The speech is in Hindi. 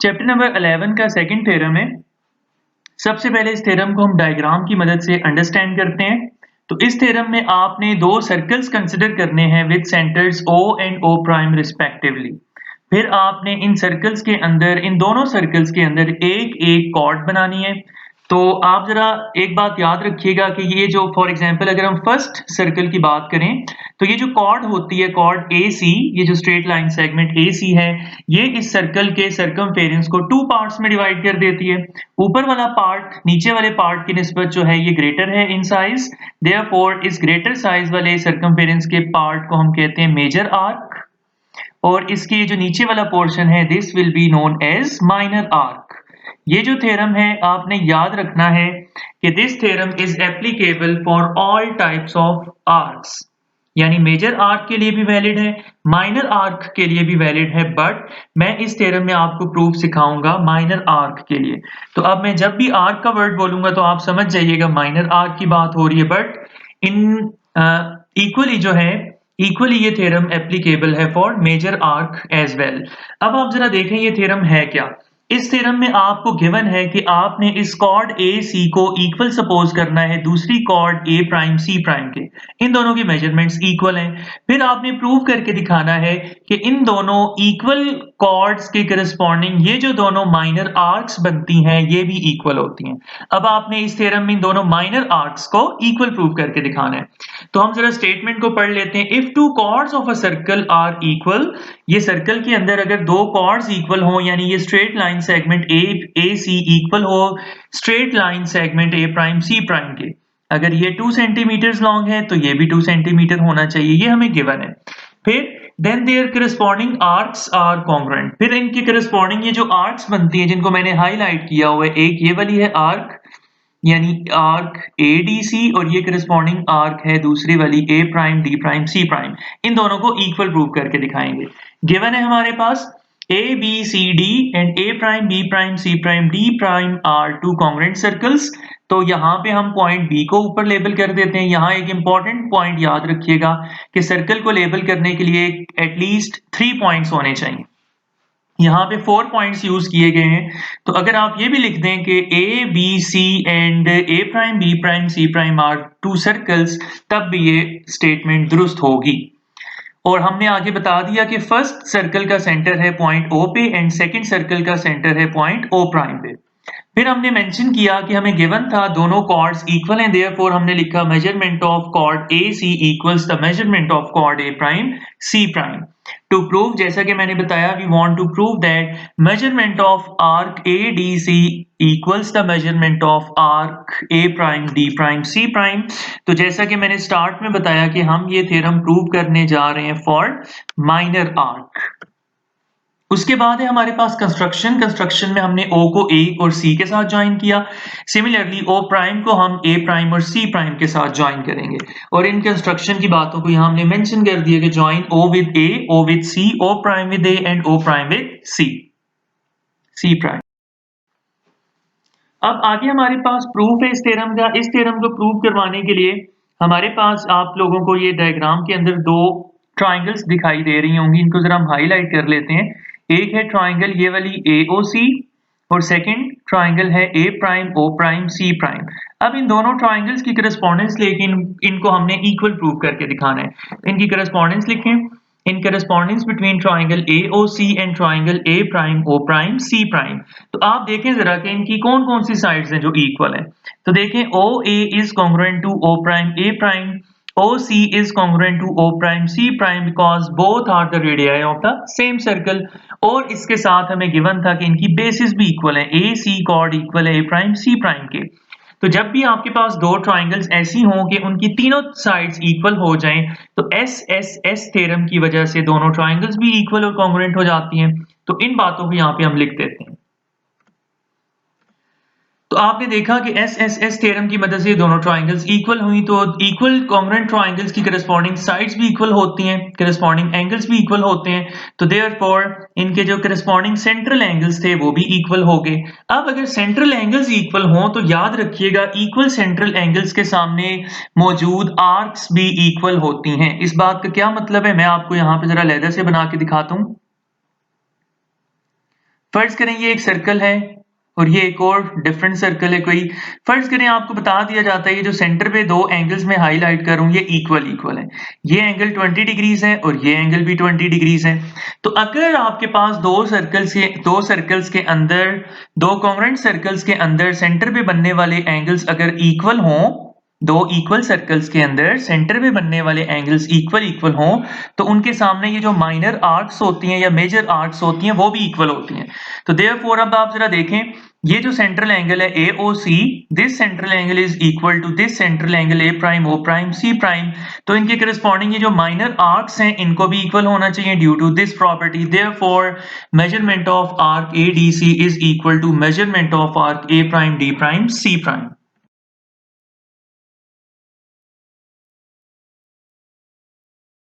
चैप्टर नंबर 11 का सेकंड थ्योरम है। सबसे पहले इस थ्योरम को हम डायग्राम की मदद से अंडरस्टैंड करते हैं। तो इस थ्योरम में आपने दो सर्कल्स कंसिडर करने हैं with centres O and O prime respectively. फिर आपने इन सर्कल्स के अंदर, इन दोनों सर्कल्स के अंदर एक एक कॉर्ड बनानी है। तो आप जरा एक बात याद रखिएगा कि ये जो फॉर एग्जांपल अगर हम फर्स्ट सर्कल की बात करें तो ये जो कॉर्ड होती है, कॉर्ड AC, ये जो स्ट्रेट लाइन सेगमेंट AC है, ये इस सर्कल के सर्कमफेरेंस को टू पार्ट्स में डिवाइड कर देती है। ऊपर वाला पार्ट नीचे वाले पार्ट की निस्बत जो है ये ग्रेटर है इन साइज, देयरफॉर इस ग्रेटर साइज वाले सर्कमफेरेंस के पार्ट को हम कहते हैं मेजर आर्क, और इसके जो नीचे वाला पोर्शन है this will be known as minor arc. ये जो थ्योरम है आपने याद रखना है कि this theorem is applicable for all types of arcs, यानी मेजर आर्क के लिए भी वैलिड है, माइनर आर्क के लिए भी वैलिड है, बट मैं इस थ्योरम में आपको प्रूफ सिखाऊंगा माइनर आर्क के लिए। तो अब मैं जब भी आर्क का वर्ड बोलूंगा तो आप समझ जाइएगा माइनर आर्क की बात हो रही है, बट इन इक्वली ये थ्योरम एप्लीकेबल है for major arc as well. अब आप जरा देखें ये थ्योरम है क्या। इस थ्योरम में आपको गिवन है कि आपने इस कॉर्ड AC को इक्वल सपोज करना है दूसरी chord A prime C prime के। इन दोनों की मेजरमेंट्स इक्वल हैं। फिर आपने प्रूव करके दिखाना है कि इन दोनों इक्वल कॉर्ड्स के करस्पॉन्डिंग ये जो दोनों माइनर आर्क्स बनती हैं ये भी इक्वल होती हैं। अब आपने इस थ्योरम में इन दोनों माइनर आर्क्स को इक्वल प्रूव करके दिखाना है। तो हम जरा स्टेटमेंट को पढ़ लेते हैं। If two chords of a circle are equal, ये सर्कल के अंदर अगर दो कॉर्ड्स इक्वल हो, यानी ये straight line segment AC equal हो straight line segment A prime C prime के, अगर ये 2 सेंटीमीटर लॉन्ग है तो ये भी 2 सेंटीमीटर होना चाहिए, ये हमें गिवन है। फिर then their corresponding arcs are congruent, फिर इनके करस्पॉन्डिंग ये जो आर्क्स बनती है जिनको मैंने हाईलाइट किया हुआ है, एक ये वाली है आर्क यानी आर्क ADC, और ये करस्पॉन्डिंग आर्क है दूसरी वाली A prime D prime C prime. इन दोनों को इक्वल प्रूव करके दिखाएंगे। गिवन है हमारे पास ABCD and A prime B prime C prime D prime are two congruent circles. तो यहाँ पे हम पॉइंट B को ऊपर लेबल कर देते हैं। यहाँ एक इंपॉर्टेंट पॉइंट याद रखिएगा कि सर्कल को लेबल करने के लिए एटलीस्ट 3 पॉइंट्स होने चाहिए। यहाँ पे 4 पॉइंट्स यूज किए गए हैं। तो अगर आप ये भी लिख दें कि ABC and A prime B prime C prime are two circles, तब भी ये स्टेटमेंट दुरुस्त होगी। और हमने आगे बता दिया कि फर्स्ट सर्कल का सेंटर है पॉइंट O पे एंड सेकंड सर्कल का सेंटर है पॉइंट O प्राइम पे। फिर हमने मेंशन किया कि हमें गिवन था दोनों कॉर्ड्स इक्वल हैं, देयरफॉर हमने लिखा measurement of chord AC equals the measurement of chord A prime C prime. To prove, जैसा कि मैंने बताया, we want to prove that measurement of arc ADC equals the measurement of arc A prime D prime C prime. तो जैसा कि मैंने स्टार्ट में बताया कि हम ये थ्योरम प्रूव करने जा रहे हैं फॉर माइनर आर्क। उसके बाद है हमारे पास कंस्ट्रक्शन में हमने O को A और C के साथ ज्वाइन किया। सिमिलरली O प्राइम को हम A प्राइम और C प्राइम के साथ ज्वाइन करेंगे, और इन कंस्ट्रक्शन की बातों को यहाँ हमने मेंशन कर दिया कि join O with A, O with C, O prime with A and O prime with C prime. अब आगे हमारे पास प्रूफ है इस थ्योरम का। इस थ्योरम को प्रूव करवाने के लिए हमारे पास आप लोगों को ये डायग्राम के अंदर दो ट्राइंगल्स दिखाई दे रही होंगी, इनको जरा हम हाईलाइट कर लेते हैं। एक है ट्राइंगल ये वाली AOC और सेकंड ट्राइंगल है A prime O prime C prime. अब इन दोनों ट्राइंगल्स की करस्पॉन्डेंस लेके इनको हमने इक्वल प्रूव करके दिखाना है। इनकी करस्पॉन्डेंस लिखें। In correspondence between triangle AOC and triangle A prime O prime C prime. तो आप देखें जरा कि इनकी कौन कौन सी साइड्स हैं जो इक्वल हैं। तो देखें OA is congruent to O prime A prime, OC is congruent to O prime C prime because both are the radii of the same circle। और इसके साथ हमें गिवन था कि इनकी बेसिस भी इक्वल है, AC chord इक्वल है A प्राइम C प्राइम के। तो जब भी आपके पास दो ट्राइंगल्स ऐसी हों कि उनकी तीनों साइड्स इक्वल हो जाएं, तो SSS थ्योरम की वजह से दोनों ट्राइंगल्स भी इक्वल और कॉन्ग्रुएंट हो जाती हैं। तो इन बातों को यहाँ पे हम लिख देते हैं। तो आपने देखा कि SSS थ्योरम की मदद से दोनों ट्राइंगल्स इक्वल हुई, तो इक्वल कॉन्ग्रुएंट ट्राइंगल्स की करस्पॉन्डिंग साइड्स भी इक्वल होती हैं, करस्पॉन्डिंग एंगल्स भी इक्वल होते हैं। तो देयरफॉर इनके जो करस्पॉन्डिंग सेंट्रल एंगल्स थे वो भी इक्वल हो गए। अब अगर सेंट्रल एंगल्स इक्वल हों तो याद रखिएगा इक्वल सेंट्रल एंगल्स के सामने मौजूद आर्क्स भी इक्वल होती हैं। इस बात का क्या मतलब है, मैं आपको यहाँ पे जरा लेदर से बना के दिखाता हूँ। फर्ज करें ये एक सर्कल है और ये एक और डिफरेंट सर्कल है कोई। फर्ज करें आपको बता दिया जाता है ये जो सेंटर पे दो एंगल्स में हाईलाइट कर रहा हूं ये इक्वल है। ये एंगल 20 डिग्रीज है और ये एंगल भी 20 डिग्रीज है। तो अगर आपके पास दो सर्कल्स के अंदर, दो कॉन्ग्रुएंट सर्कल्स के अंदर सेंटर पे बनने वाले एंगल्स अगर इक्वल हों, दो इक्वल सर्कल्स के अंदर सेंटर में बनने वाले एंगल्स इक्वल हों, तो उनके सामने ये जो माइनर आर्क्स होती हैं या मेजर आर्क्स होती हैं वो भी इक्वल होती हैं। तो देयरफॉर अब आप जरा देखें, ये जो सेंट्रल एंगल है AOC, this central angle is equal to this central angle A prime O prime C prime. तो इनके करस्पॉन्डिंग ये जो माइनर आर्क्स हैं इनको भी इक्वल होना चाहिए due to this property. Therefore measurement of arc ADC is equal to measurement of arc A prime D prime C prime.